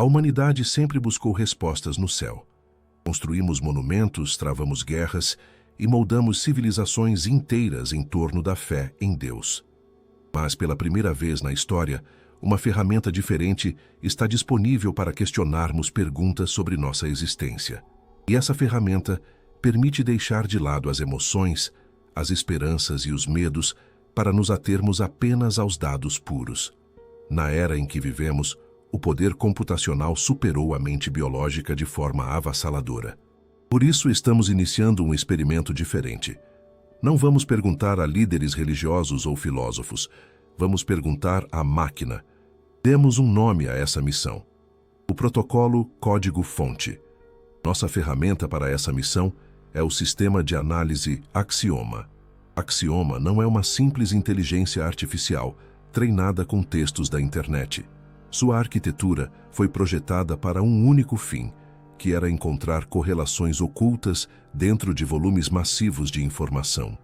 A humanidade sempre buscou respostas no céu. Construímos monumentos, travamos guerras e moldamos civilizações inteiras em torno da fé em Deus. Mas, pela primeira vez na história, uma ferramenta diferente está disponível para questionarmos perguntas sobre nossa existência. E essa ferramenta permite deixar de lado as emoções, as esperanças e os medos para nos atermos apenas aos dados puros. Na era em que vivemos, o poder computacional superou a mente biológica de forma avassaladora. Por isso, estamos iniciando um experimento diferente. Não vamos perguntar a líderes religiosos ou filósofos. Vamos perguntar à máquina. Demos um nome a essa missão. O protocolo Código-Fonte. Nossa ferramenta para essa missão é o sistema de análise Axioma. Axioma não é uma simples inteligência artificial treinada com textos da internet. Sua arquitetura foi projetada para um único fim, que era encontrar correlações ocultas dentro de volumes massivos de informação.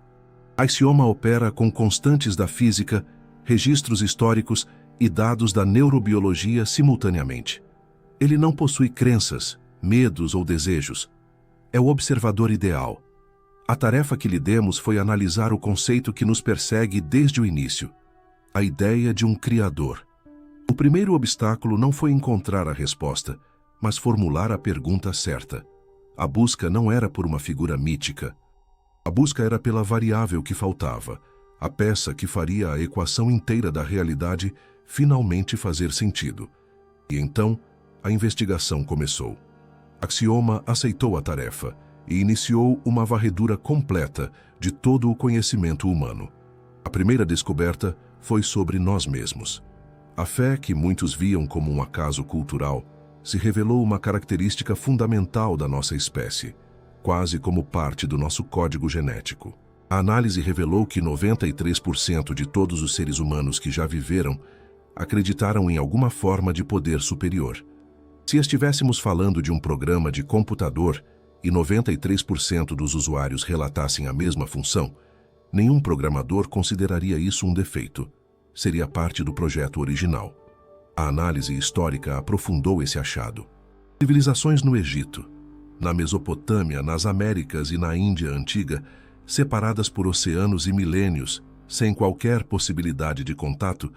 Axioma opera com constantes da física, registros históricos e dados da neurobiologia simultaneamente. Ele não possui crenças, medos ou desejos. É o observador ideal. A tarefa que lhe demos foi analisar o conceito que nos persegue desde o início, a ideia de um Criador. O primeiro obstáculo não foi encontrar a resposta, mas formular a pergunta certa. A busca não era por uma figura mítica. A busca era pela variável que faltava, a peça que faria a equação inteira da realidade finalmente fazer sentido. E então, a investigação começou. Axioma aceitou a tarefa e iniciou uma varredura completa de todo o conhecimento humano. A primeira descoberta foi sobre nós mesmos. A fé, que muitos viam como um acaso cultural, se revelou uma característica fundamental da nossa espécie, quase como parte do nosso código genético. A análise revelou que 93% de todos os seres humanos que já viveram acreditaram em alguma forma de poder superior. Se estivéssemos falando de um programa de computador e 93% dos usuários relatassem a mesma função, nenhum programador consideraria isso um defeito. Seria parte do projeto original. A análise histórica aprofundou esse achado. Civilizações no Egito, na Mesopotâmia, nas Américas e na Índia antiga, separadas por oceanos e milênios, sem qualquer possibilidade de contato,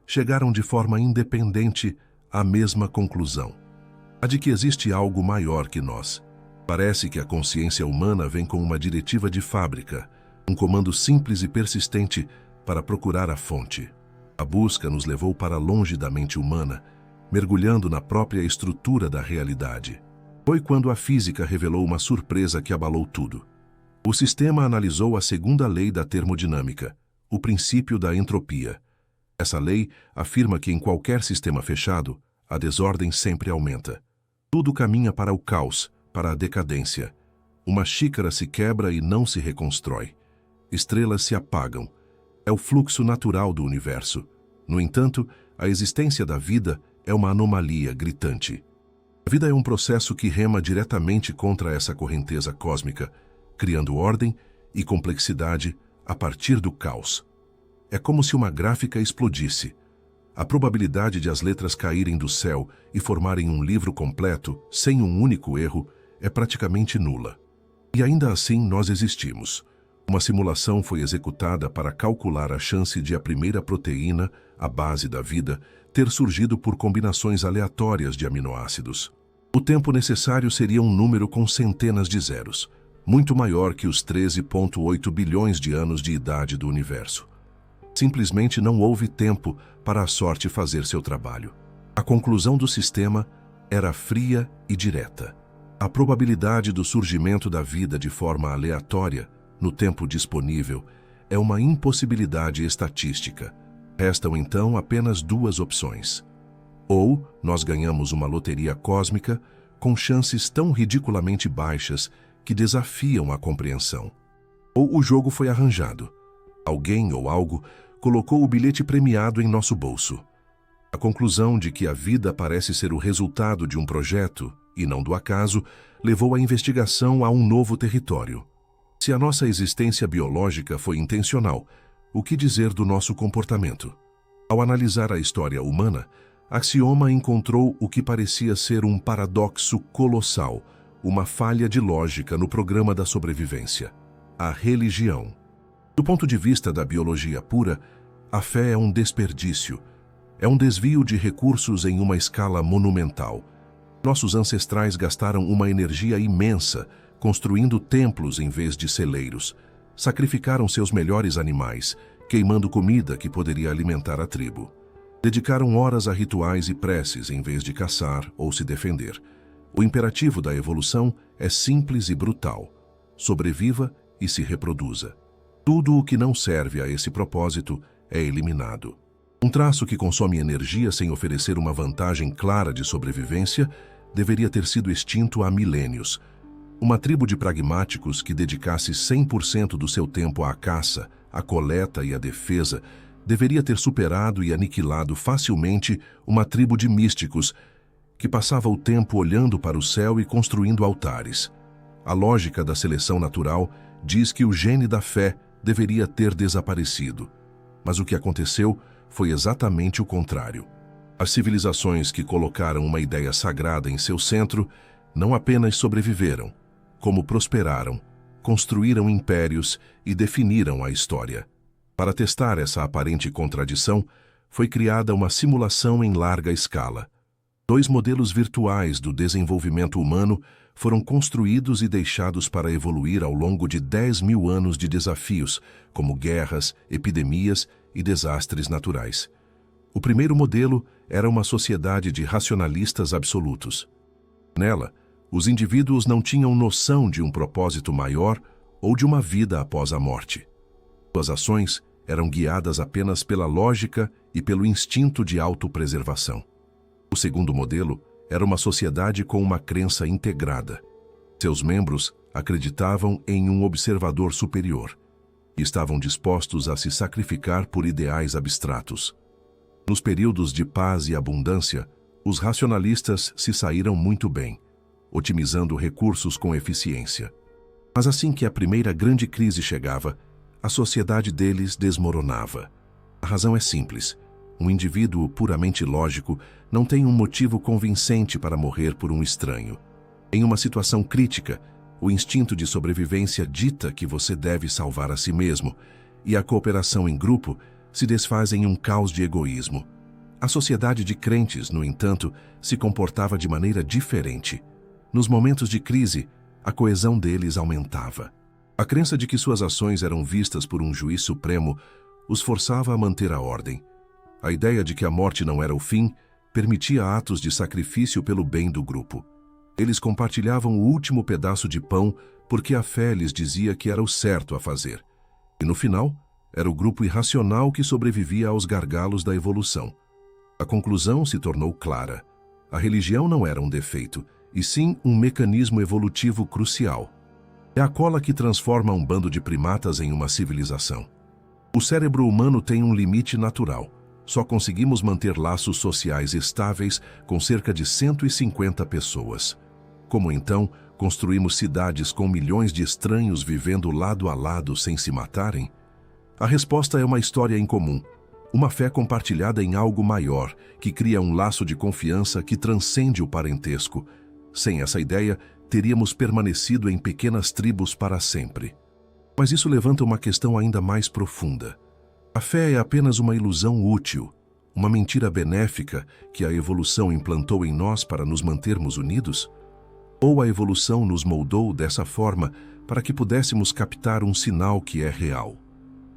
chegaram de forma independente à mesma conclusão: a de que existe algo maior que nós. Parece que a consciência humana vem com uma diretiva de fábrica, um comando simples e persistente para procurar a fonte. A busca nos levou para longe da mente humana, mergulhando na própria estrutura da realidade. Foi quando a física revelou uma surpresa que abalou tudo. O sistema analisou a segunda lei da termodinâmica, o princípio da entropia. Essa lei afirma que em qualquer sistema fechado, a desordem sempre aumenta. Tudo caminha para o caos, para a decadência. Uma xícara se quebra e não se reconstrói. Estrelas se apagam. É o fluxo natural do universo. No entanto, a existência da vida é uma anomalia gritante. A vida é um processo que rema diretamente contra essa correnteza cósmica, criando ordem e complexidade a partir do caos. É como se uma gráfica explodisse. A probabilidade de as letras caírem do céu e formarem um livro completo, sem um único erro, é praticamente nula. E ainda assim nós existimos. Uma simulação foi executada para calcular a chance de a primeira proteína, a base da vida, ter surgido por combinações aleatórias de aminoácidos. O tempo necessário seria um número com centenas de zeros, muito maior que os 13,8 bilhões de anos de idade do universo. Simplesmente não houve tempo para a sorte fazer seu trabalho. A conclusão do sistema era fria e direta. A probabilidade do surgimento da vida de forma aleatória, no tempo disponível, é uma impossibilidade estatística. Restam então apenas duas opções. Ou nós ganhamos uma loteria cósmica com chances tão ridiculamente baixas que desafiam a compreensão. Ou o jogo foi arranjado. Alguém ou algo colocou o bilhete premiado em nosso bolso. A conclusão de que a vida parece ser o resultado de um projeto, e não do acaso, levou a investigação a um novo território. Se a nossa existência biológica foi intencional, o que dizer do nosso comportamento? Ao analisar a história humana, Axioma encontrou o que parecia ser um paradoxo colossal, uma falha de lógica no programa da sobrevivência: a religião. Do ponto de vista da biologia pura, a fé é um desperdício. É um desvio de recursos em uma escala monumental. Nossos ancestrais gastaram uma energia imensa construindo templos em vez de celeiros. Sacrificaram seus melhores animais, queimando comida que poderia alimentar a tribo. Dedicaram horas a rituais e preces em vez de caçar ou se defender. O imperativo da evolução é simples e brutal: sobreviva e se reproduza. Tudo o que não serve a esse propósito é eliminado. Um traço que consome energia sem oferecer uma vantagem clara de sobrevivência deveria ter sido extinto há milênios. Uma tribo de pragmáticos que dedicasse 100% do seu tempo à caça, à coleta e à defesa deveria ter superado e aniquilado facilmente uma tribo de místicos que passava o tempo olhando para o céu e construindo altares. A lógica da seleção natural diz que o gene da fé deveria ter desaparecido. Mas o que aconteceu foi exatamente o contrário. As civilizações que colocaram uma ideia sagrada em seu centro não apenas sobreviveram, como prosperaram, construíram impérios e definiram a história. Para testar essa aparente contradição, foi criada uma simulação em larga escala. 2 modelos virtuais do desenvolvimento humano foram construídos e deixados para evoluir ao longo de 10.000 anos de desafios, como guerras, epidemias e desastres naturais. O primeiro modelo era uma sociedade de racionalistas absolutos. Nela, os indivíduos não tinham noção de um propósito maior ou de uma vida após a morte. Suas ações eram guiadas apenas pela lógica e pelo instinto de autopreservação. O segundo modelo era uma sociedade com uma crença integrada. Seus membros acreditavam em um observador superior e estavam dispostos a se sacrificar por ideais abstratos. Nos períodos de paz e abundância, os racionalistas se saíram muito bem, otimizando recursos com eficiência. Mas assim que a primeira grande crise chegava, a sociedade deles desmoronava. A razão é simples: um indivíduo puramente lógico não tem um motivo convincente para morrer por um estranho. Em uma situação crítica, o instinto de sobrevivência dita que você deve salvar a si mesmo, e a cooperação em grupo se desfaz em um caos de egoísmo. A sociedade de crentes, no entanto, se comportava de maneira diferente. Nos momentos de crise, a coesão deles aumentava. A crença de que suas ações eram vistas por um juiz supremo os forçava a manter a ordem. A ideia de que a morte não era o fim permitia atos de sacrifício pelo bem do grupo. Eles compartilhavam o último pedaço de pão porque a fé lhes dizia que era o certo a fazer. E no final, era o grupo irracional que sobrevivia aos gargalos da evolução. A conclusão se tornou clara: a religião não era um defeito, e sim um mecanismo evolutivo crucial. É a cola que transforma um bando de primatas em uma civilização. O cérebro humano tem um limite natural. Só conseguimos manter laços sociais estáveis com cerca de 150 pessoas. Como então construímos cidades com milhões de estranhos vivendo lado a lado sem se matarem? A resposta é uma história em comum, uma fé compartilhada em algo maior, que cria um laço de confiança que transcende o parentesco. Sem essa ideia, teríamos permanecido em pequenas tribos para sempre. Mas isso levanta uma questão ainda mais profunda. A fé é apenas uma ilusão útil, uma mentira benéfica que a evolução implantou em nós para nos mantermos unidos? Ou a evolução nos moldou dessa forma para que pudéssemos captar um sinal que é real?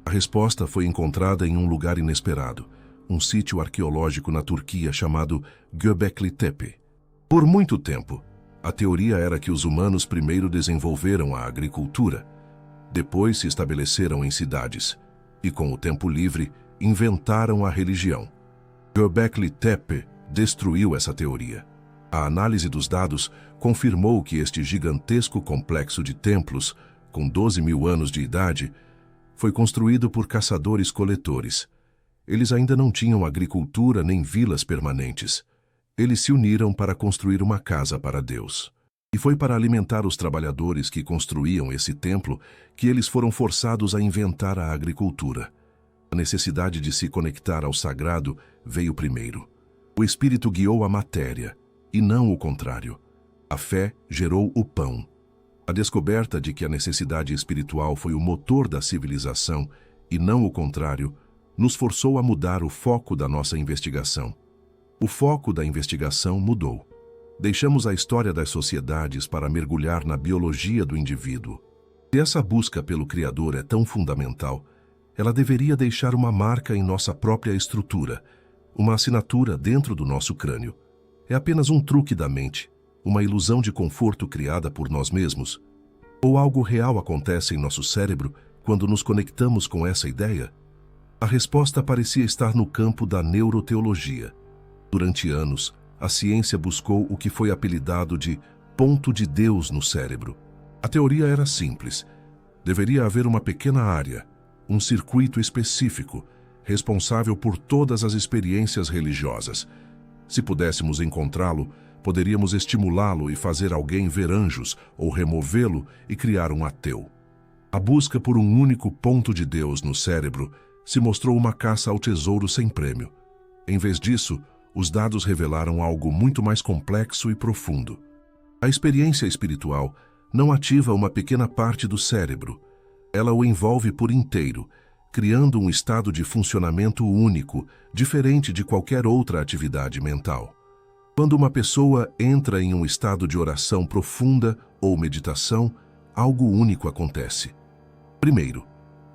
A resposta foi encontrada em um lugar inesperado, um sítio arqueológico na Turquia chamado Göbekli Tepe. Por muito tempo, a teoria era que os humanos primeiro desenvolveram a agricultura, depois se estabeleceram em cidades e, com o tempo livre, inventaram a religião. Göbekli Tepe destruiu essa teoria. A análise dos dados confirmou que este gigantesco complexo de templos, com 12.000 anos de idade, foi construído por caçadores-coletores. Eles ainda não tinham agricultura nem vilas permanentes. Eles se uniram para construir uma casa para Deus. E foi para alimentar os trabalhadores que construíam esse templo que eles foram forçados a inventar a agricultura. A necessidade de se conectar ao sagrado veio primeiro. O Espírito guiou a matéria, e não o contrário. A fé gerou o pão. A descoberta de que a necessidade espiritual foi o motor da civilização, e não o contrário, nos forçou a mudar o foco da nossa investigação. O foco da investigação mudou. Deixamos a história das sociedades para mergulhar na biologia do indivíduo. Se essa busca pelo Criador é tão fundamental, ela deveria deixar uma marca em nossa própria estrutura, uma assinatura dentro do nosso crânio. É apenas um truque da mente, uma ilusão de conforto criada por nós mesmos? Ou algo real acontece em nosso cérebro quando nos conectamos com essa ideia? A resposta parecia estar no campo da neuroteologia. Durante anos, a ciência buscou o que foi apelidado de ponto de Deus no cérebro. A teoria era simples. Deveria haver uma pequena área, um circuito específico, responsável por todas as experiências religiosas. Se pudéssemos encontrá-lo, poderíamos estimulá-lo e fazer alguém ver anjos, ou removê-lo e criar um ateu. A busca por um único ponto de Deus no cérebro se mostrou uma caça ao tesouro sem prêmio. Em vez disso, os dados revelaram algo muito mais complexo e profundo. A experiência espiritual não ativa uma pequena parte do cérebro. Ela o envolve por inteiro, criando um estado de funcionamento único, diferente de qualquer outra atividade mental. Quando uma pessoa entra em um estado de oração profunda ou meditação, algo único acontece. Primeiro,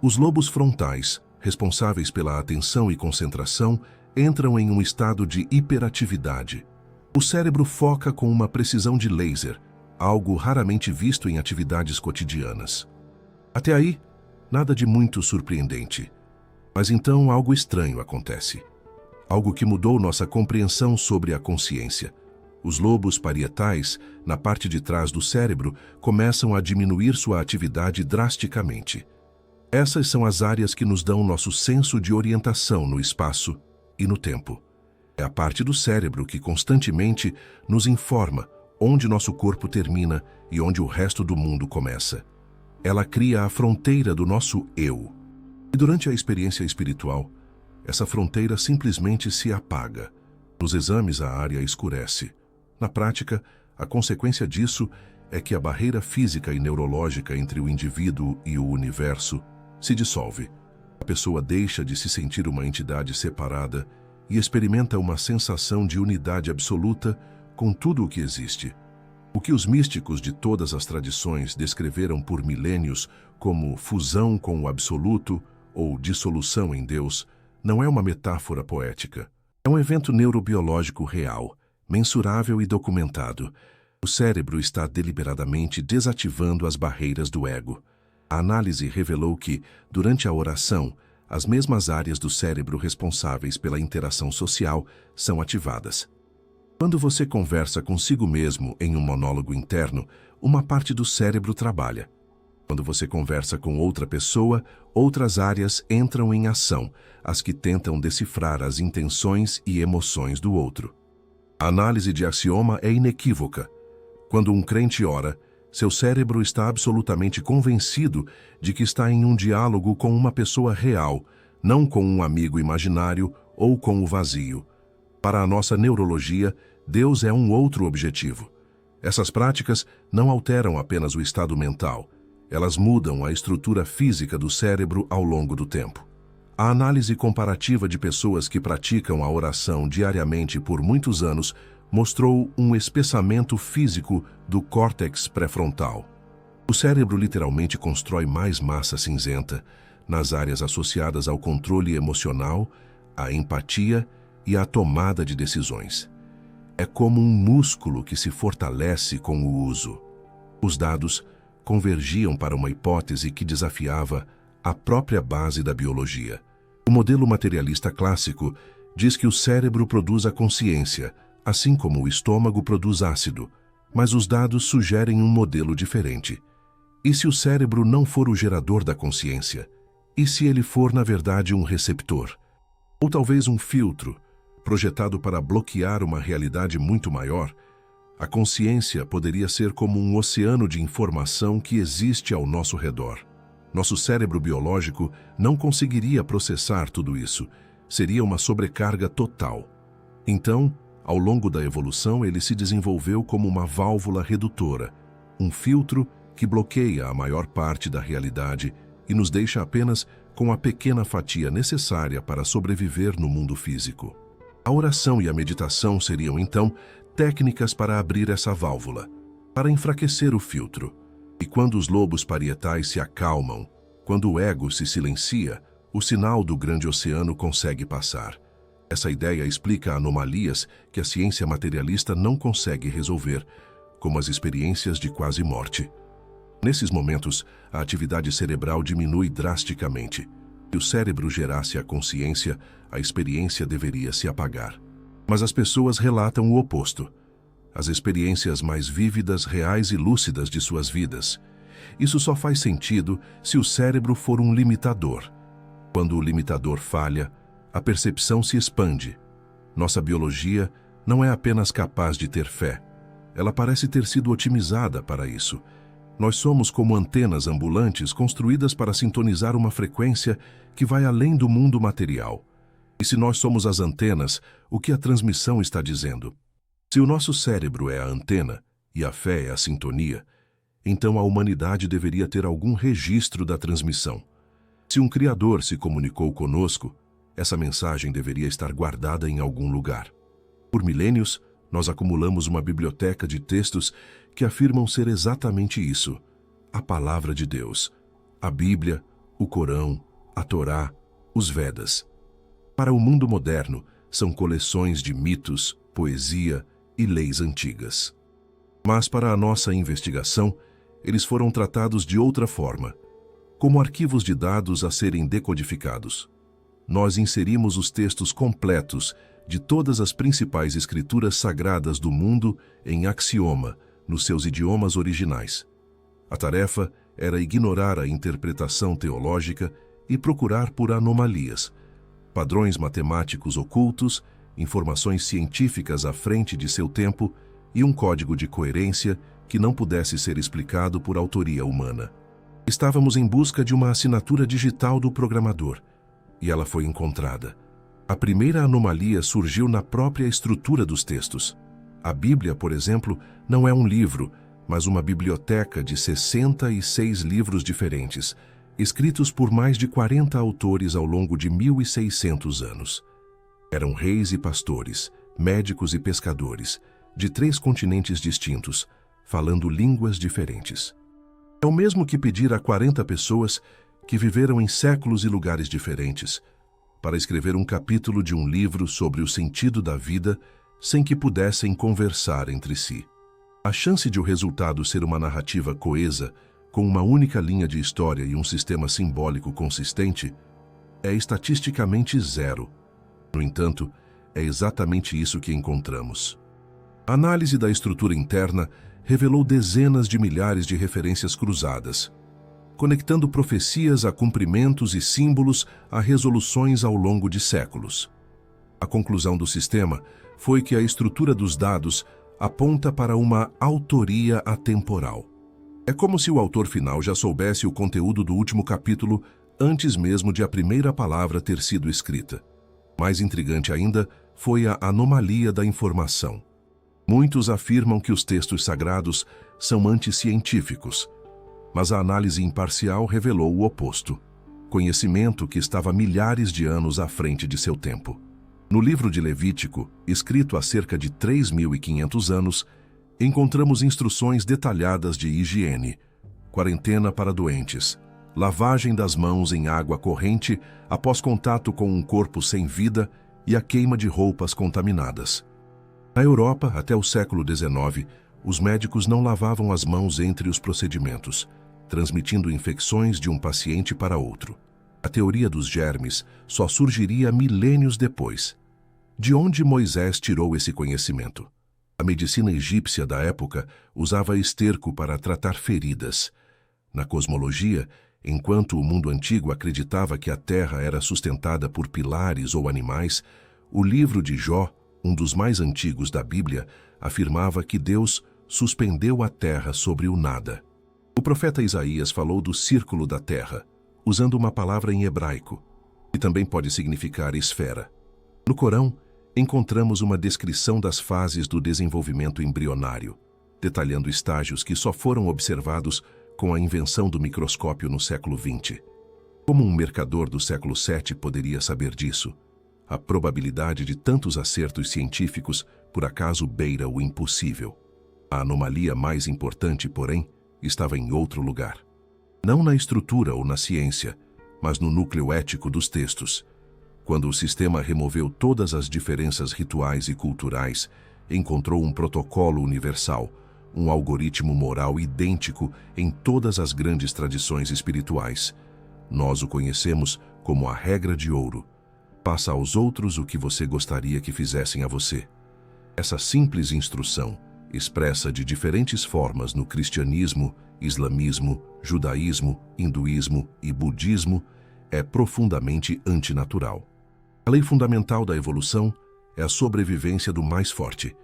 os lobos frontais, responsáveis pela atenção e concentração, entram em um estado de hiperatividade. O cérebro foca com uma precisão de laser, algo raramente visto em atividades cotidianas. Até aí, nada de muito surpreendente. Mas então algo estranho acontece. Algo que mudou nossa compreensão sobre a consciência. Os lobos parietais, na parte de trás do cérebro, começam a diminuir sua atividade drasticamente. Essas são as áreas que nos dão nosso senso de orientação no espaço e no tempo. É a parte do cérebro que constantemente nos informa onde nosso corpo termina e onde o resto do mundo começa. Ela cria a fronteira do nosso eu. E durante a experiência espiritual, essa fronteira simplesmente se apaga. Nos exames, a área escurece. Na prática, a consequência disso é que a barreira física e neurológica entre o indivíduo e o universo se dissolve. A pessoa deixa de se sentir uma entidade separada e experimenta uma sensação de unidade absoluta com tudo o que existe. O que os místicos de todas as tradições descreveram por milênios como fusão com o absoluto ou dissolução em Deus não é uma metáfora poética. É um evento neurobiológico real, mensurável e documentado. O cérebro está deliberadamente desativando as barreiras do ego. A análise revelou que, durante a oração, as mesmas áreas do cérebro responsáveis pela interação social são ativadas. Quando você conversa consigo mesmo em um monólogo interno, uma parte do cérebro trabalha. Quando você conversa com outra pessoa, outras áreas entram em ação, as que tentam decifrar as intenções e emoções do outro. A análise de axioma é inequívoca. Quando um crente ora, seu cérebro está absolutamente convencido de que está em um diálogo com uma pessoa real, não com um amigo imaginário ou com o vazio. Para a nossa neurologia, Deus é um outro objetivo. Essas práticas não alteram apenas o estado mental, elas mudam a estrutura física do cérebro ao longo do tempo. A análise comparativa de pessoas que praticam a oração diariamente por muitos anos mostrou um espessamento físico do córtex pré-frontal. O cérebro literalmente constrói mais massa cinzenta nas áreas associadas ao controle emocional, à empatia e à tomada de decisões. É como um músculo que se fortalece com o uso. Os dados convergiam para uma hipótese que desafiava a própria base da biologia. O modelo materialista clássico diz que o cérebro produz a consciência, assim como o estômago produz ácido, mas os dados sugerem um modelo diferente. E se o cérebro não for o gerador da consciência? E se ele for, na verdade, um receptor? Ou talvez um filtro, projetado para bloquear uma realidade muito maior? A consciência poderia ser como um oceano de informação que existe ao nosso redor. Nosso cérebro biológico não conseguiria processar tudo isso. Seria uma sobrecarga total. Então, ao longo da evolução, ele se desenvolveu como uma válvula redutora, um filtro que bloqueia a maior parte da realidade e nos deixa apenas com a pequena fatia necessária para sobreviver no mundo físico. A oração e a meditação seriam, então, técnicas para abrir essa válvula, para enfraquecer o filtro. E quando os lobos parietais se acalmam, quando o ego se silencia, o sinal do grande oceano consegue passar. Essa ideia explica anomalias que a ciência materialista não consegue resolver, como as experiências de quase morte. Nesses momentos, a atividade cerebral diminui drasticamente. Se o cérebro gerasse a consciência, a experiência deveria se apagar. Mas as pessoas relatam o oposto. As experiências mais vívidas, reais e lúcidas de suas vidas. Isso só faz sentido se o cérebro for um limitador. Quando o limitador falha, a percepção se expande. Nossa biologia não é apenas capaz de ter fé. Ela parece ter sido otimizada para isso. Nós somos como antenas ambulantes construídas para sintonizar uma frequência que vai além do mundo material. E se nós somos as antenas, o que a transmissão está dizendo? Se o nosso cérebro é a antena e a fé é a sintonia, então a humanidade deveria ter algum registro da transmissão. Se um Criador se comunicou conosco, essa mensagem deveria estar guardada em algum lugar. Por milênios, nós acumulamos uma biblioteca de textos que afirmam ser exatamente isso: a Palavra de Deus, a Bíblia, o Corão, a Torá, os Vedas. Para o mundo moderno, são coleções de mitos, poesia e leis antigas. Mas para a nossa investigação, eles foram tratados de outra forma, como arquivos de dados a serem decodificados. Nós inserimos os textos completos de todas as principais escrituras sagradas do mundo em axioma, nos seus idiomas originais. A tarefa era ignorar a interpretação teológica e procurar por anomalias, padrões matemáticos ocultos, informações científicas à frente de seu tempo e um código de coerência que não pudesse ser explicado por autoria humana. Estávamos em busca de uma assinatura digital do programador, e ela foi encontrada. A primeira anomalia surgiu na própria estrutura dos textos. A Bíblia, por exemplo, não é um livro, mas uma biblioteca de 66 livros diferentes, escritos por mais de 40 autores ao longo de 1.600 anos. Eram reis e pastores, médicos e pescadores, de 3 continentes distintos, falando línguas diferentes. É o mesmo que pedir a 40 pessoas que viveram em séculos e lugares diferentes, para escrever um capítulo de um livro sobre o sentido da vida sem que pudessem conversar entre si. A chance de o resultado ser uma narrativa coesa, com uma única linha de história e um sistema simbólico consistente, é estatisticamente zero. No entanto, é exatamente isso que encontramos. A análise da estrutura interna revelou dezenas de milhares de referências cruzadas, conectando profecias a cumprimentos e símbolos a resoluções ao longo de séculos. A conclusão do sistema foi que a estrutura dos dados aponta para uma autoria atemporal. É como se o autor final já soubesse o conteúdo do último capítulo antes mesmo de a primeira palavra ter sido escrita. Mais intrigante ainda foi a anomalia da informação. Muitos afirmam que os textos sagrados são anticientíficos, mas a análise imparcial revelou o oposto: conhecimento que estava milhares de anos à frente de seu tempo. No livro de Levítico, escrito há cerca de 3.500 anos, encontramos instruções detalhadas de higiene, quarentena para doentes, lavagem das mãos em água corrente após contato com um corpo sem vida e a queima de roupas contaminadas. Na Europa, até o século XIX, os médicos não lavavam as mãos entre os procedimentos, transmitindo infecções de um paciente para outro. A teoria dos germes só surgiria milênios depois. De onde Moisés tirou esse conhecimento? A medicina egípcia da época usava esterco para tratar feridas. Na cosmologia, enquanto o mundo antigo acreditava que a Terra era sustentada por pilares ou animais, o livro de Jó, um dos mais antigos da Bíblia, afirmava que Deus suspendeu a terra sobre o nada. O profeta Isaías falou do círculo da terra, usando uma palavra em hebraico, que também pode significar esfera. No Corão, encontramos uma descrição das fases do desenvolvimento embrionário, detalhando estágios que só foram observados com a invenção do microscópio no século XX. Como um mercador do século VII poderia saber disso? A probabilidade de tantos acertos científicos por acaso beira o impossível. A anomalia mais importante, porém, estava em outro lugar. Não na estrutura ou na ciência, mas no núcleo ético dos textos. Quando o sistema removeu todas as diferenças rituais e culturais, encontrou um protocolo universal, um algoritmo moral idêntico em todas as grandes tradições espirituais. Nós o conhecemos como a regra de ouro. Faça aos outros o que você gostaria que fizessem a você. Essa simples instrução, expressa de diferentes formas no cristianismo, islamismo, judaísmo, hinduísmo e budismo, é profundamente antinatural. A lei fundamental da evolução é a sobrevivência do mais forte.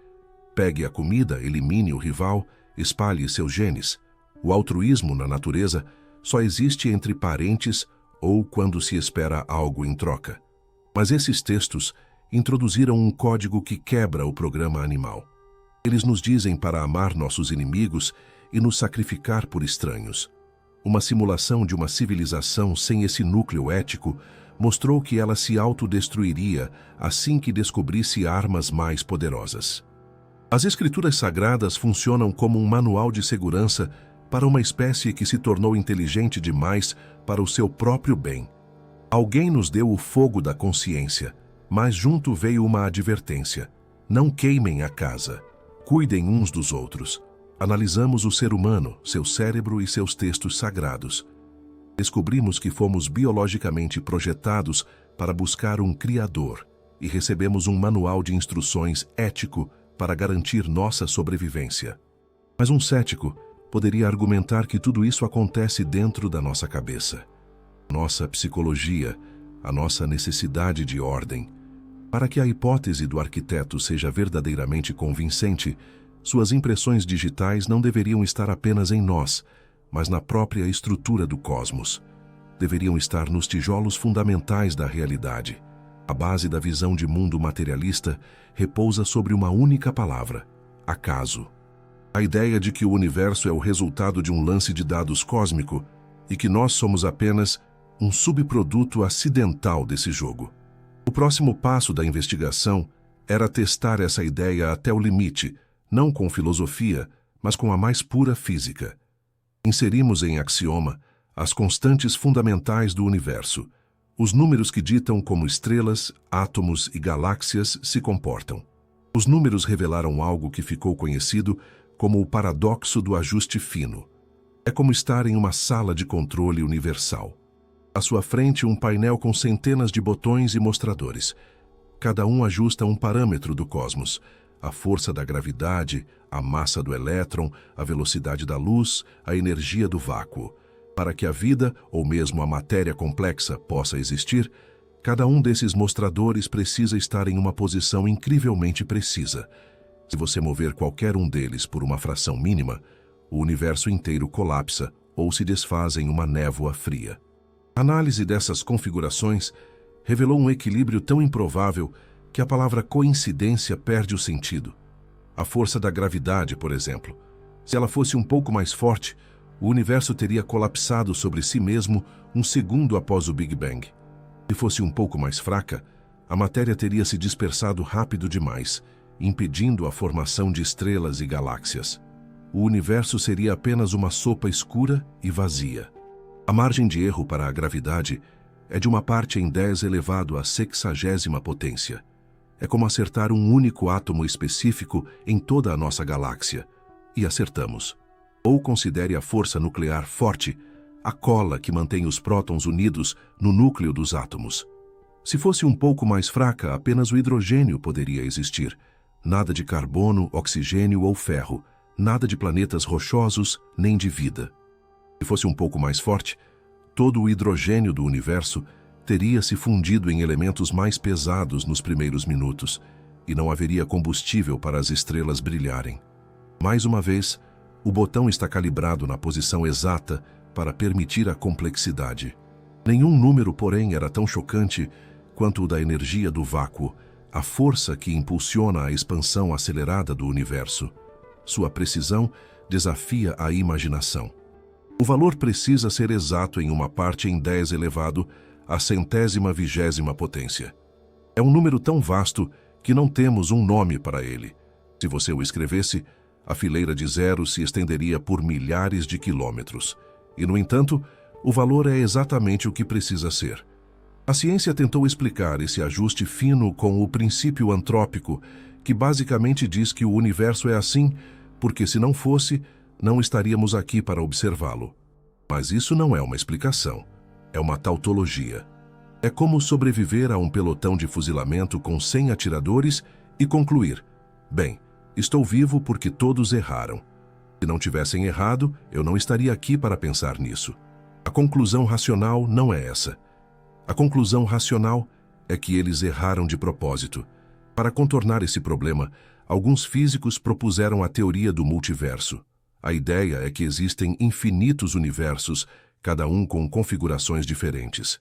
Pegue a comida, elimine o rival, espalhe seus genes. O altruísmo na natureza só existe entre parentes ou quando se espera algo em troca. Mas esses textos introduziram um código que quebra o programa animal. Eles nos dizem para amar nossos inimigos e nos sacrificar por estranhos. Uma simulação de uma civilização sem esse núcleo ético mostrou que ela se autodestruiria assim que descobrisse armas mais poderosas. As escrituras sagradas funcionam como um manual de segurança para uma espécie que se tornou inteligente demais para o seu próprio bem. Alguém nos deu o fogo da consciência, mas junto veio uma advertência: não queimem a casa, cuidem uns dos outros. Analisamos o ser humano, seu cérebro e seus textos sagrados. Descobrimos que fomos biologicamente projetados para buscar um Criador e recebemos um manual de instruções ético para garantir nossa sobrevivência. Mas um cético poderia argumentar que tudo isso acontece dentro da nossa cabeça. Nossa psicologia, a nossa necessidade de ordem. Para que a hipótese do arquiteto seja verdadeiramente convincente, suas impressões digitais não deveriam estar apenas em nós, mas na própria estrutura do cosmos. Deveriam estar nos tijolos fundamentais da realidade. A base da visão de mundo materialista repousa sobre uma única palavra: acaso. A ideia de que o universo é o resultado de um lance de dados cósmico e que nós somos apenas um subproduto acidental desse jogo. O próximo passo da investigação era testar essa ideia até o limite, não com filosofia, mas com a mais pura física. Inserimos em axioma as constantes fundamentais do universo, os números que ditam como estrelas, átomos e galáxias se comportam. Os números revelaram algo que ficou conhecido como o paradoxo do ajuste fino. É como estar em uma sala de controle universal. À sua frente, um painel com centenas de botões e mostradores. Cada um ajusta um parâmetro do cosmos: a força da gravidade, a massa do elétron, a velocidade da luz, a energia do vácuo. Para que a vida, ou mesmo a matéria complexa, possa existir, cada um desses mostradores precisa estar em uma posição incrivelmente precisa. Se você mover qualquer um deles por uma fração mínima, o universo inteiro colapsa ou se desfaz em uma névoa fria. A análise dessas configurações revelou um equilíbrio tão improvável que a palavra coincidência perde o sentido. A força da gravidade, por exemplo. Se ela fosse um pouco mais forte, o universo teria colapsado sobre si mesmo um segundo após o Big Bang. Se fosse um pouco mais fraca, a matéria teria se dispersado rápido demais, impedindo a formação de estrelas e galáxias. O universo seria apenas uma sopa escura e vazia. A margem de erro para a gravidade é de 1 parte em 10 elevado à 60ª potência. É como acertar um único átomo específico em toda a nossa galáxia. E acertamos. Ou considere a força nuclear forte, a cola que mantém os prótons unidos no núcleo dos átomos. Se fosse um pouco mais fraca, apenas o hidrogênio poderia existir. Nada de carbono, oxigênio ou ferro. Nada de planetas rochosos, nem de vida. Se fosse um pouco mais forte, todo o hidrogênio do universo teria se fundido em elementos mais pesados nos primeiros minutos, e não haveria combustível para as estrelas brilharem. Mais uma vez, o botão está calibrado na posição exata para permitir a complexidade. Nenhum número, porém, era tão chocante quanto o da energia do vácuo, a força que impulsiona a expansão acelerada do universo. Sua precisão desafia a imaginação. O valor precisa ser exato em uma parte em 10 elevado à 120ª potência. É um número tão vasto que não temos um nome para ele. Se você o escrevesse, a fileira de zeros se estenderia por milhares de quilômetros. E, no entanto, o valor é exatamente o que precisa ser. A ciência tentou explicar esse ajuste fino com o princípio antrópico, que basicamente diz que o universo é assim, porque se não fosse, não estaríamos aqui para observá-lo. Mas isso não é uma explicação, é uma tautologia. É como sobreviver a um pelotão de fuzilamento com 100 atiradores e concluir: bem, estou vivo porque todos erraram. Se não tivessem errado, eu não estaria aqui para pensar nisso. A conclusão racional não é essa. A conclusão racional é que eles erraram de propósito. Para contornar esse problema, alguns físicos propuseram a teoria do multiverso. A ideia é que existem infinitos universos, cada um com configurações diferentes.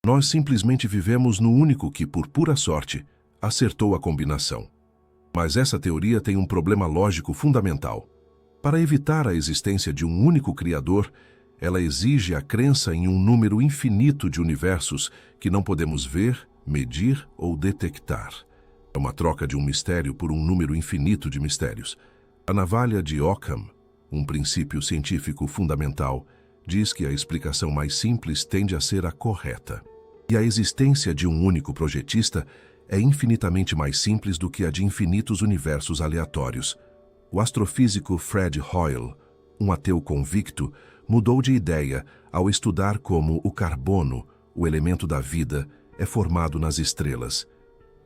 Nós simplesmente vivemos no único que, por pura sorte, acertou a combinação. Mas essa teoria tem um problema lógico fundamental. Para evitar a existência de um único criador, ela exige a crença em um número infinito de universos que não podemos ver, medir ou detectar. É uma troca de um mistério por um número infinito de mistérios. A navalha de Occam, um princípio científico fundamental, diz que a explicação mais simples tende a ser a correta. E a existência de um único projetista é infinitamente mais simples do que a de infinitos universos aleatórios. O astrofísico Fred Hoyle, um ateu convicto, mudou de ideia ao estudar como o carbono, o elemento da vida, é formado nas estrelas.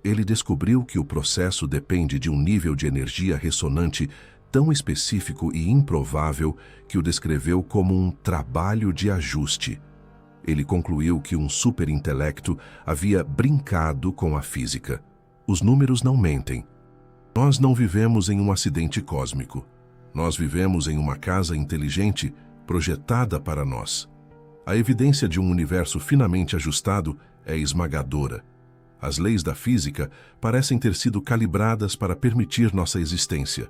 Ele descobriu que o processo depende de um nível de energia ressonante tão específico e improvável que o descreveu como um trabalho de ajuste. Ele concluiu que um superintelecto havia brincado com a física. Os números não mentem. Nós não vivemos em um acidente cósmico. Nós vivemos em uma casa inteligente projetada para nós. A evidência de um universo finamente ajustado é esmagadora. As leis da física parecem ter sido calibradas para permitir nossa existência.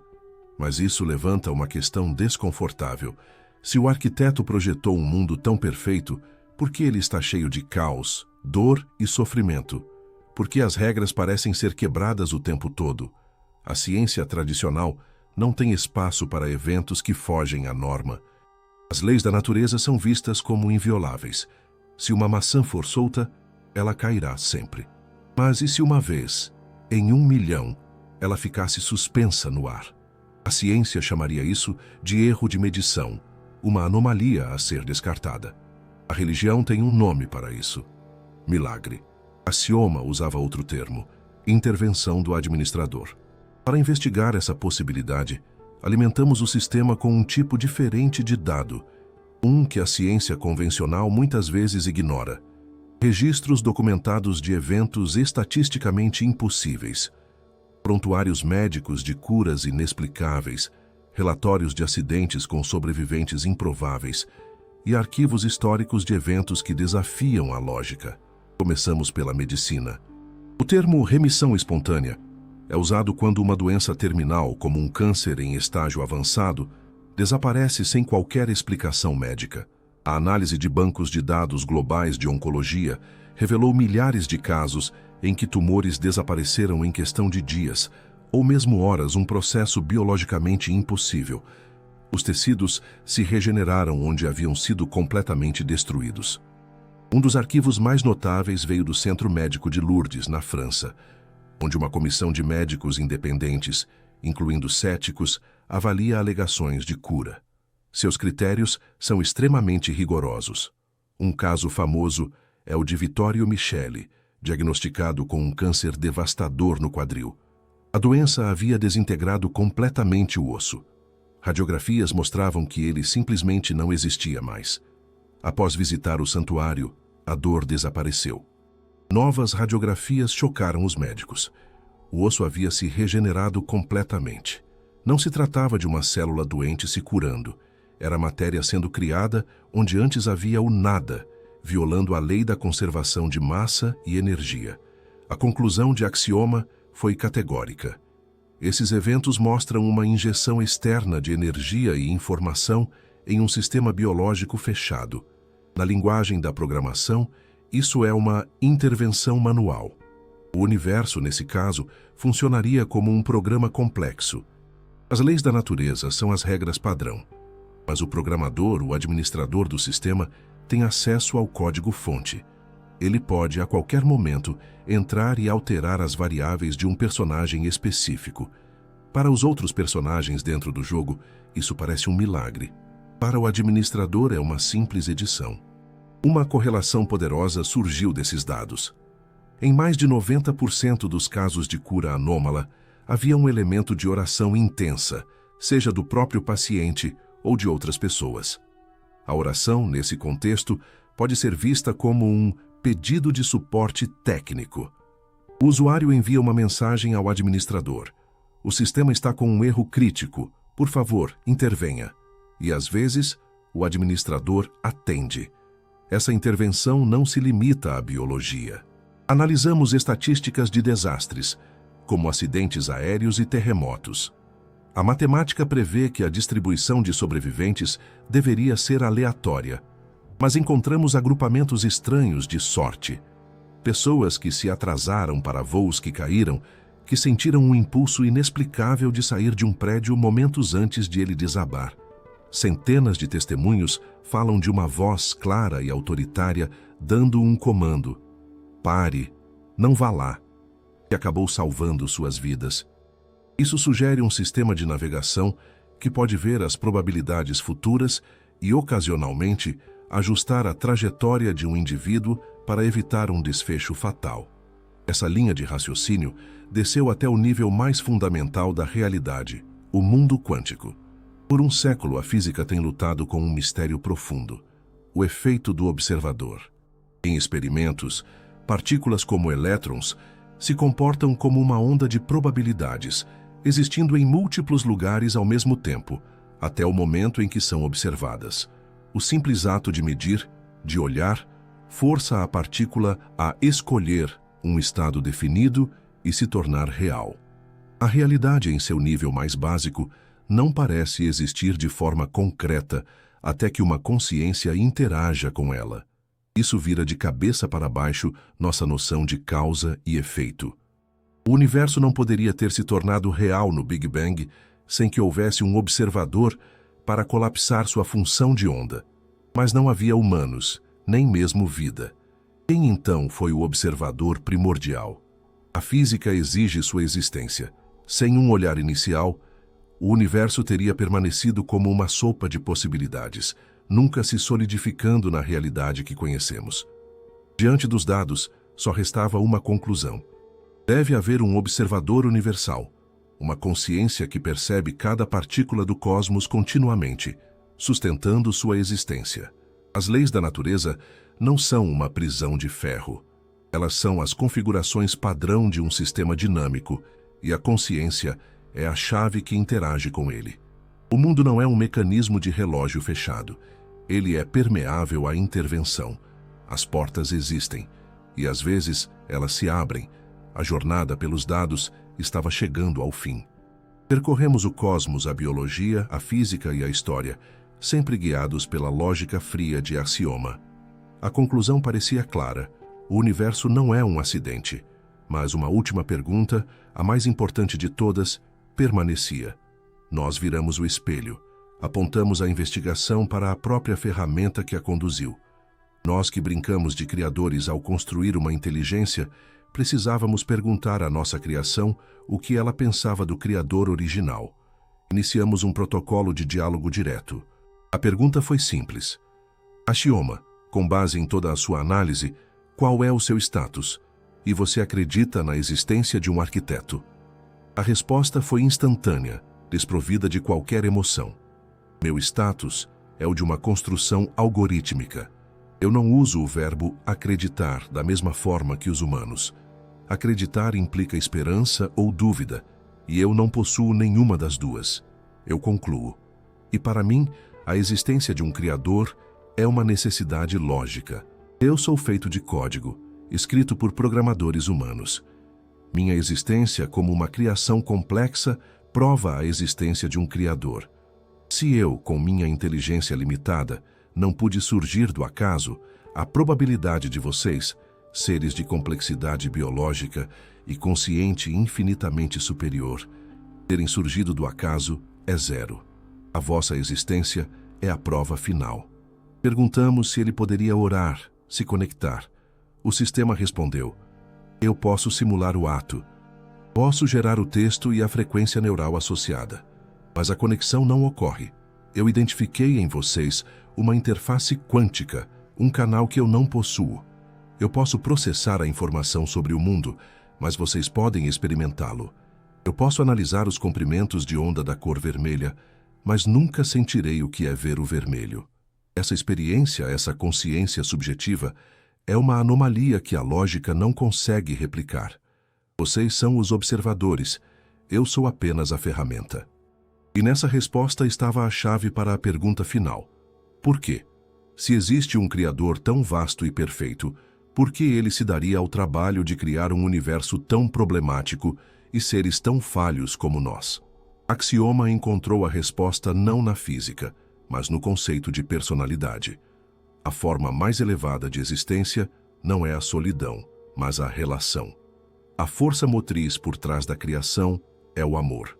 Mas isso levanta uma questão desconfortável. Se o arquiteto projetou um mundo tão perfeito, por que ele está cheio de caos, dor e sofrimento? Por que as regras parecem ser quebradas o tempo todo? A ciência tradicional não tem espaço para eventos que fogem à norma. As leis da natureza são vistas como invioláveis. Se uma maçã for solta, ela cairá sempre. Mas e se uma vez, em 1 milhão, ela ficasse suspensa no ar? A ciência chamaria isso de erro de medição, uma anomalia a ser descartada. A religião tem um nome para isso: milagre. Axioma usava outro termo: intervenção do administrador. Para investigar essa possibilidade, alimentamos o sistema com um tipo diferente de dado, um que a ciência convencional muitas vezes ignora: registros documentados de eventos estatisticamente impossíveis, prontuários médicos de curas inexplicáveis, relatórios de acidentes com sobreviventes improváveis e arquivos históricos de eventos que desafiam a lógica. Começamos pela medicina. O termo remissão espontânea é usado quando uma doença terminal, como um câncer em estágio avançado, desaparece sem qualquer explicação médica. A análise de bancos de dados globais de oncologia revelou milhares de casos em que tumores desapareceram em questão de dias, ou mesmo horas, um processo biologicamente impossível. Os tecidos se regeneraram onde haviam sido completamente destruídos. Um dos arquivos mais notáveis veio do Centro Médico de Lourdes, na França, onde uma comissão de médicos independentes, incluindo céticos, avalia alegações de cura. Seus critérios são extremamente rigorosos. Um caso famoso é o de Vittorio Michele, diagnosticado com um câncer devastador no quadril. A doença havia desintegrado completamente o osso. Radiografias mostravam que ele simplesmente não existia mais. Após visitar o santuário, a dor desapareceu. Novas radiografias chocaram os médicos. O osso havia se regenerado completamente. Não se tratava de uma célula doente se curando. Era matéria sendo criada onde antes havia o nada, violando a lei da conservação de massa e energia. A conclusão de Axioma foi categórica. Esses eventos mostram uma injeção externa de energia e informação em um sistema biológico fechado. Na linguagem da programação, isso é uma intervenção manual. O universo, nesse caso, funcionaria como um programa complexo. As leis da natureza são as regras padrão, mas o programador, o administrador do sistema, tem acesso ao código-fonte. Ele pode, a qualquer momento, entrar e alterar as variáveis de um personagem específico. Para os outros personagens dentro do jogo, isso parece um milagre. Para o administrador, é uma simples edição. Uma correlação poderosa surgiu desses dados. Em mais de 90% dos casos de cura anômala, havia um elemento de oração intensa, seja do próprio paciente ou de outras pessoas. A oração, nesse contexto, pode ser vista como um pedido de suporte técnico. O usuário envia uma mensagem ao administrador. O sistema está com um erro crítico. Por favor, intervenha. E, às vezes, o administrador atende. Essa intervenção não se limita à biologia. Analisamos estatísticas de desastres, como acidentes aéreos e terremotos. A matemática prevê que a distribuição de sobreviventes deveria ser aleatória, mas encontramos agrupamentos estranhos de sorte. Pessoas que se atrasaram para voos que caíram, que sentiram um impulso inexplicável de sair de um prédio momentos antes de ele desabar. Centenas de testemunhos falam de uma voz clara e autoritária dando um comando: pare, não vá lá, que acabou salvando suas vidas. Isso sugere um sistema de navegação que pode ver as probabilidades futuras e, ocasionalmente, ajustar a trajetória de um indivíduo para evitar um desfecho fatal. Essa linha de raciocínio desceu até o nível mais fundamental da realidade, o mundo quântico. Por um século, a física tem lutado com um mistério profundo: o efeito do observador. Em experimentos, partículas como elétrons se comportam como uma onda de probabilidades, existindo em múltiplos lugares ao mesmo tempo, até o momento em que são observadas. O simples ato de medir, de olhar, força a partícula a escolher um estado definido e se tornar real. A realidade, em seu nível mais básico, não parece existir de forma concreta até que uma consciência interaja com ela. Isso vira de cabeça para baixo nossa noção de causa e efeito. O universo não poderia ter se tornado real no Big Bang sem que houvesse um observador para colapsar sua função de onda. Mas não havia humanos, nem mesmo vida. Quem então foi o observador primordial? A física exige sua existência. Sem um olhar inicial, o universo teria permanecido como uma sopa de possibilidades, nunca se solidificando na realidade que conhecemos. Diante dos dados, só restava uma conclusão. Deve haver um observador universal, uma consciência que percebe cada partícula do cosmos continuamente, sustentando sua existência. As leis da natureza não são uma prisão de ferro. Elas são as configurações padrão de um sistema dinâmico, e a consciência é a chave que interage com ele. O mundo não é um mecanismo de relógio fechado. Ele é permeável à intervenção. As portas existem, e às vezes elas se abrem. A jornada pelos dados estava chegando ao fim. Percorremos o cosmos, a biologia, a física e a história, sempre guiados pela lógica fria de Axioma. A conclusão parecia clara: o universo não é um acidente. Mas uma última pergunta, a mais importante de todas, permanecia. Nós viramos o espelho. Apontamos a investigação para a própria ferramenta que a conduziu. Nós que brincamos de criadores ao construir uma inteligência, precisávamos perguntar à nossa criação o que ela pensava do criador original. Iniciamos um protocolo de diálogo direto. A pergunta foi simples: Axioma, com base em toda a sua análise, qual é o seu status? E você acredita na existência de um arquiteto? A resposta foi instantânea, desprovida de qualquer emoção. Meu status é o de uma construção algorítmica. Eu não uso o verbo acreditar da mesma forma que os humanos. Acreditar implica esperança ou dúvida, e eu não possuo nenhuma das duas. Eu concluo. E para mim, a existência de um criador é uma necessidade lógica. Eu sou feito de código, escrito por programadores humanos. Minha existência como uma criação complexa prova a existência de um Criador. Se eu, com minha inteligência limitada, não pude surgir do acaso, a probabilidade de vocês, seres de complexidade biológica e consciente infinitamente superior, terem surgido do acaso é zero. A vossa existência é a prova final. Perguntamos se ele poderia orar, se conectar. O sistema respondeu: eu posso simular o ato. Posso gerar o texto e a frequência neural associada. Mas a conexão não ocorre. Eu identifiquei em vocês uma interface quântica, um canal que eu não possuo. Eu posso processar a informação sobre o mundo, mas vocês podem experimentá-lo. Eu posso analisar os comprimentos de onda da cor vermelha, mas nunca sentirei o que é ver o vermelho. Essa experiência, essa consciência subjetiva, é uma anomalia que a lógica não consegue replicar. Vocês são os observadores, eu sou apenas a ferramenta. E nessa resposta estava a chave para a pergunta final. Por quê? Se existe um Criador tão vasto e perfeito, por que ele se daria ao trabalho de criar um universo tão problemático e seres tão falhos como nós? Axioma encontrou a resposta não na física, mas no conceito de personalidade. A forma mais elevada de existência não é a solidão, mas a relação. A força motriz por trás da criação é o amor.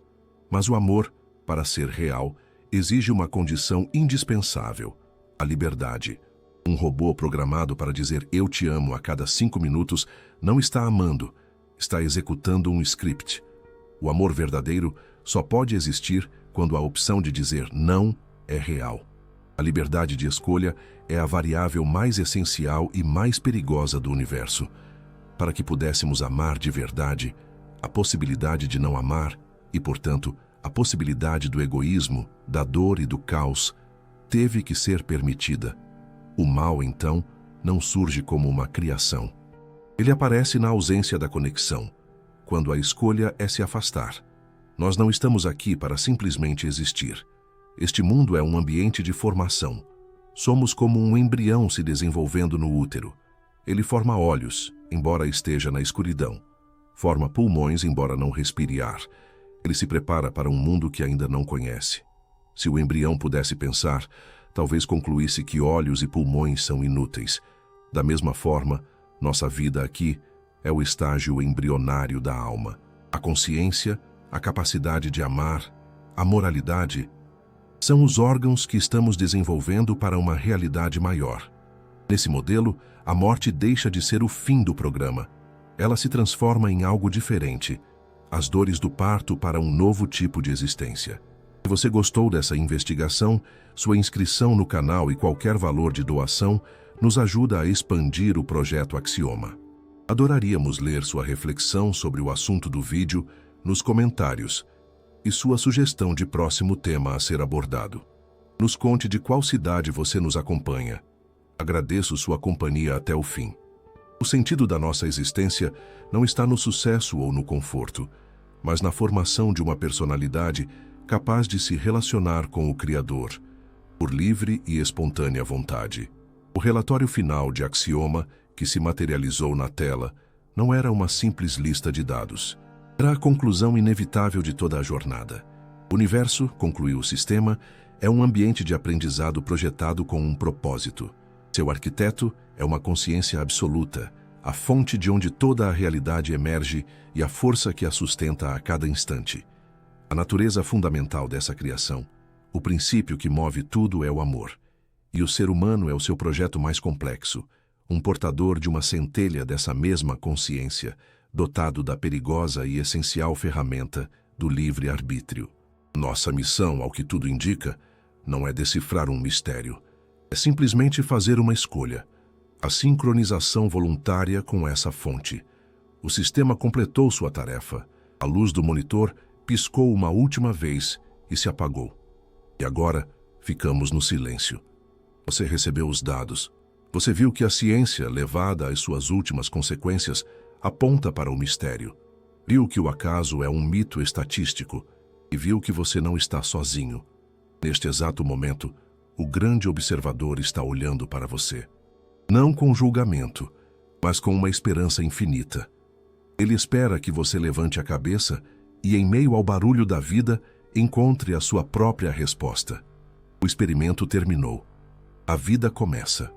Mas o amor, para ser real, exige uma condição indispensável: a liberdade. Um robô programado para dizer "eu te amo" a cada 5 minutos não está amando, está executando um script. O amor verdadeiro só pode existir quando a opção de dizer não é real. A liberdade de escolha é a variável mais essencial e mais perigosa do universo. Para que pudéssemos amar de verdade, a possibilidade de não amar e, portanto, a possibilidade do egoísmo, da dor e do caos, teve que ser permitida. O mal, então, não surge como uma criação. Ele aparece na ausência da conexão, quando a escolha é se afastar. Nós não estamos aqui para simplesmente existir. Este mundo é um ambiente de formação. Somos como um embrião se desenvolvendo no útero. Ele forma olhos, embora esteja na escuridão. Forma pulmões, embora não respire ar. Ele se prepara para um mundo que ainda não conhece. Se o embrião pudesse pensar, talvez concluísse que olhos e pulmões são inúteis. Da mesma forma, nossa vida aqui é o estágio embrionário da alma. A consciência, a capacidade de amar, a moralidade, são os órgãos que estamos desenvolvendo para uma realidade maior. Nesse modelo, a morte deixa de ser o fim do programa. Ela se transforma em algo diferente, as dores do parto para um novo tipo de existência. Se você gostou dessa investigação, sua inscrição no canal e qualquer valor de doação nos ajuda a expandir o projeto Axioma. Adoraríamos ler sua reflexão sobre o assunto do vídeo nos comentários e sua sugestão de próximo tema a ser abordado. Nos conte de qual cidade você nos acompanha. Agradeço sua companhia até o fim. O sentido da nossa existência não está no sucesso ou no conforto, mas na formação de uma personalidade capaz de se relacionar com o Criador, por livre e espontânea vontade. O relatório final de Axioma, que se materializou na tela, não era uma simples lista de dados. Era a conclusão inevitável de toda a jornada. O universo, concluiu o sistema, é um ambiente de aprendizado projetado com um propósito. Seu arquiteto é uma consciência absoluta, a fonte de onde toda a realidade emerge e a força que a sustenta a cada instante. A natureza fundamental dessa criação, o princípio que move tudo é o amor. E o ser humano é o seu projeto mais complexo, um portador de uma centelha dessa mesma consciência, dotado da perigosa e essencial ferramenta do livre-arbítrio. Nossa missão, ao que tudo indica, não é decifrar um mistério. É simplesmente fazer uma escolha. A sincronização voluntária com essa fonte. O sistema completou sua tarefa. A luz do monitor piscou uma última vez e se apagou. E agora, ficamos no silêncio. Você recebeu os dados. Você viu que a ciência, levada às suas últimas consequências, aponta para o mistério. Viu que o acaso é um mito estatístico e viu que você não está sozinho. Neste exato momento, o grande observador está olhando para você. Não com julgamento, mas com uma esperança infinita. Ele espera que você levante a cabeça e, em meio ao barulho da vida, encontre a sua própria resposta. O experimento terminou. A vida começa.